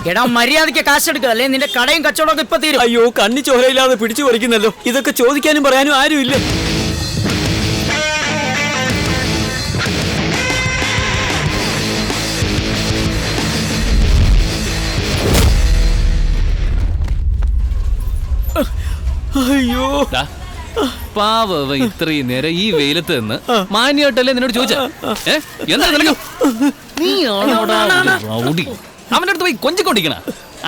എടാ മര്യാദയ്ക്ക് കാശെടുക്കുക, അല്ലെ നിന്റെ കടയും കച്ചവടമൊക്കെ ഇപ്പൊ തീരും. അയ്യോ, കണ്ണി ചോരയില്ലാതെ പിടിച്ചു പറിക്കുന്നല്ലോ. ഇതൊക്കെ ചോദിക്കാനും പറയാനും ആരുമില്ല. അയ്യോ പാവ ഇത്രയും നേരം ഈ വെയിലത്ത് നിന്ന് മാന്യായിട്ടല്ലേ നിന്നോട് ചോദിച്ച എന്താ നീ അവന്റെ അടുത്ത് പോയി കൊഞ്ചിക്കൊണ്ടിരിക്കണ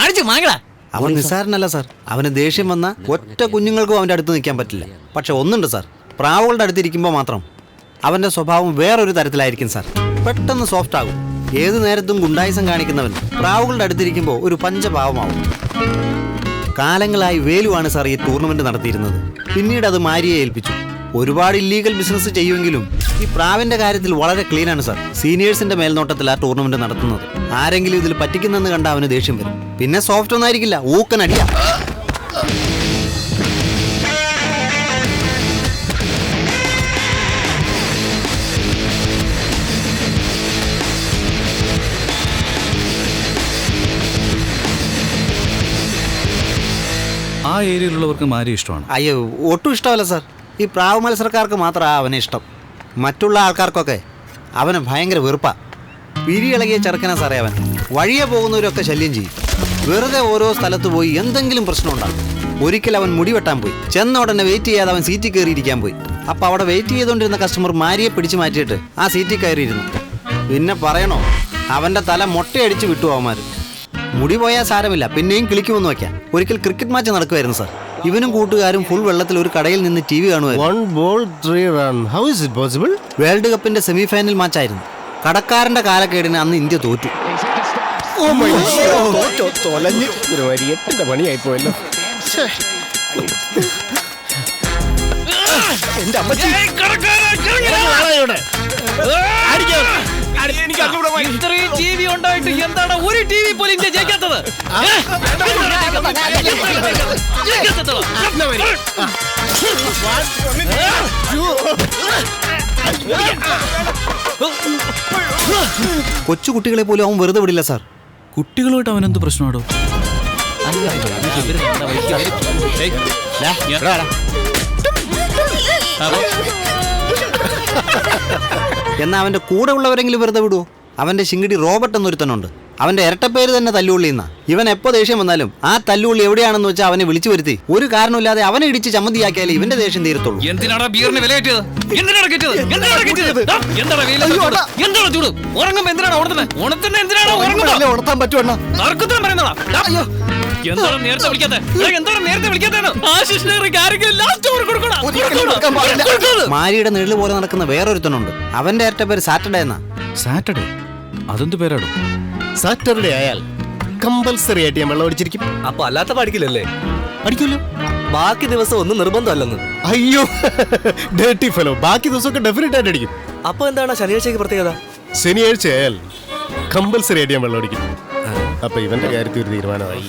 അടിച്ചു മാങ്ങടാ. അവൻ നിസ്സാരനല്ല സാർ. അവന് ദേഷ്യം വന്ന ഒറ്റ കുഞ്ഞുങ്ങൾക്കും അവൻ്റെ അടുത്ത് നിൽക്കാൻ പറ്റില്ല. പക്ഷെ ഒന്നുണ്ട് സാർ, പ്രാവുകളുടെ അടുത്തിരിക്കുമ്പോൾ മാത്രം അവൻ്റെ സ്വഭാവം വേറൊരു തരത്തിലായിരിക്കും സാർ. പെട്ടെന്ന് സോഫ്റ്റ് ആകും. ഏത് നേരത്തും ഗുണ്ടായിസം കാണിക്കുന്നവൻ പ്രാവുകളുടെ അടുത്തിരിക്കുമ്പോൾ ഒരു പഞ്ചപാവമാവും. കാലങ്ങളായി വേലുവാണ് സാർ ഈ ടൂർണമെന്റ് നടത്തിയിരുന്നത്. പിന്നീട് അത് മാരിയെ ഏൽപ്പിച്ചു. ഒരുപാട് ഇല്ലീഗൽ ബിസിനസ് ചെയ്യുമെങ്കിലും ഈ പ്രാവിന്റെ കാര്യത്തിൽ വളരെ ക്ലീൻ ആണ് സാർ. സീനിയേഴ്സിന്റെ മേൽനോട്ടത്തിൽ ആ ടൂർണമെന്റ് നടത്തുന്നത്. ആരെങ്കിലും ഇതിൽ പറ്റിക്കുന്നെന്ന് കണ്ട അവന് ദേഷ്യം വരും. പിന്നെ സോഫ്റ്റ് ഒന്നും ആയിരിക്കില്ല, ഊക്കനടിയാ. ആ ഏരിയയിലുള്ളവർക്ക് മാരി ഇഷ്ടമാണ്? അയ്യോ, ഒട്ടും ഇഷ്ടമല്ല സാർ. ഈ പ്രാവ് മത്സരക്കാർക്ക് മാത്രമാണ് അവനെ ഇഷ്ടം. മറ്റുള്ള ആൾക്കാർക്കൊക്കെ അവനെ ഭയങ്കര വെറുപ്പാ. പിരിയിളകിയ ചെറുക്കനാ സാറേ അവൻ. വഴിയെ പോകുന്നവരൊക്കെ ശല്യം ചെയ്യും. വെറുതെ ഓരോ സ്ഥലത്ത് പോയി എന്തെങ്കിലും പ്രശ്നം ഉണ്ടാകും. ഒരിക്കൽ അവൻ മുടി വെട്ടാൻ പോയി. ചെന്ന ഉടനെ വെയിറ്റ് ചെയ്യാതെ അവൻ സീറ്റിൽ കയറിയിരിക്കാൻ പോയി. അപ്പോൾ അവിടെ വെയിറ്റ് ചെയ്തുകൊണ്ടിരുന്ന കസ്റ്റമർ മാരിയെ പിടിച്ചു മാറ്റിയിട്ട് ആ സീറ്റിൽ കയറിയിരുന്നു. പിന്നെ പറയണോ, അവൻ്റെ തല മൊട്ടയടിച്ച് വിട്ടു അവന്മാർ. മുടി പോയാൽ സാരമില്ല, പിന്നെയും കിളിക്കുമെന്ന് വയ്ക്കാം. ഒരിക്കൽ ക്രിക്കറ്റ് മാച്ച് നടക്കുമായിരുന്നു സാർ. ഇവനും കൂട്ടുകാരും ഫുൾ വെള്ളത്തിൽ ഒരു കടയിൽ നിന്ന് TV കാണുമായിരുന്നു. വേൾഡ് കപ്പിന്റെ സെമി ഫൈനൽ മാച്ചായിരുന്നു. കടക്കാരന്റെ കാലക്കേടിന് അന്ന് ഇന്ത്യ തോറ്റു. ഇത്രയും TV ഉണ്ടായിട്ട് എന്താണ് ഒരു TV പോലും ഇന്ത്യ ജയിക്കാത്തത്? കൊച്ചു കുട്ടികളെ പോലും അവൻ വെറുതെ വിടില്ല സാർ. കുട്ടികളുമായിട്ട് അവനെന്ത് പ്രശ്നമാണോ? എന്നാ അവന്റെ കൂടെ ഉള്ളവരെങ്കിലും വെറുതെ വിടുവോ? അവന്റെ ശിങ്കിടി റോബർട്ട് എന്നൊരുത്തനുണ്ട്. അവന്റെ ഇരട്ടപ്പേര് തന്നെ തല്ലുള്ളി എന്നാ. ഇവൻ എപ്പോ ദേഷ്യം വന്നാലും ആ തല്ലുള്ളി എവിടെയാണെന്ന് വെച്ചാൽ അവനെ വിളിച്ചു വരുത്തി ഒരു കാരണമില്ലാതെ അവനെ ഇടിച്ച് ചമ്മന്തിയാക്കിയാലേ ഇവന്റെ ദേഷ്യം തീരത്തുള്ളൂ. എന്തിനാണ് ബീറിന് വില കിട്ടിയത്? എന്തിനാണ് കിട്ടിയത്? എന്താണ് ചൂട്? ഉറങ്ങുമ്പോ എന്തിനാണ് ഉണർത്തുന്നത്? ഉണർത്തുന്നത് എന്തിനാണ്? ഉണർത്താൻ പറ്റുവാ? എന്താണ് നേരത്തെ വിളിക്കാത്ത? എന്താണ് നേരത്തെ വിളിക്കാത്ത? മാരിയുടെ നിഴല് പോലെ നടക്കുന്ന വേറൊരുത്തനുണ്ട്. അവന്റെ ഇരട്ടപ്പേര് സാറ്റർഡേ എന്നാ. സാറ്റർഡേ? അതെന്ത് പേരാടോ? സാറ്റർഡേ ആയാൽ കമ്പൽസറി ആയിട്ട് ഞാൻ വെള്ളം അടിച്ചിരിക്കും. അപ്പൊ അല്ലാത്ത പഠിക്കില്ലല്ലേ? അടിക്കുമല്ലോ. ബാക്കി ദിവസം ഒന്നും നിർബന്ധമല്ലെന്ന്. അയ്യോ, ഡേർട്ടി ഫെലോ. ബാക്കി ദിവസമൊക്കെ ഡെഫിനറ്റ് ആയിട്ട് അടിക്കും. അപ്പൊ എന്താണ് ശനിയാഴ്ചക്ക് പ്രത്യേകത? ശനിയാഴ്ച ആയാൽ കമ്പൽസറി ആയിട്ട് ഞാൻ വെള്ളം അടിക്കും. അപ്പൊ ഇവന്റെ കാര്യത്തിൽ ഒരു തീരുമാനമായി.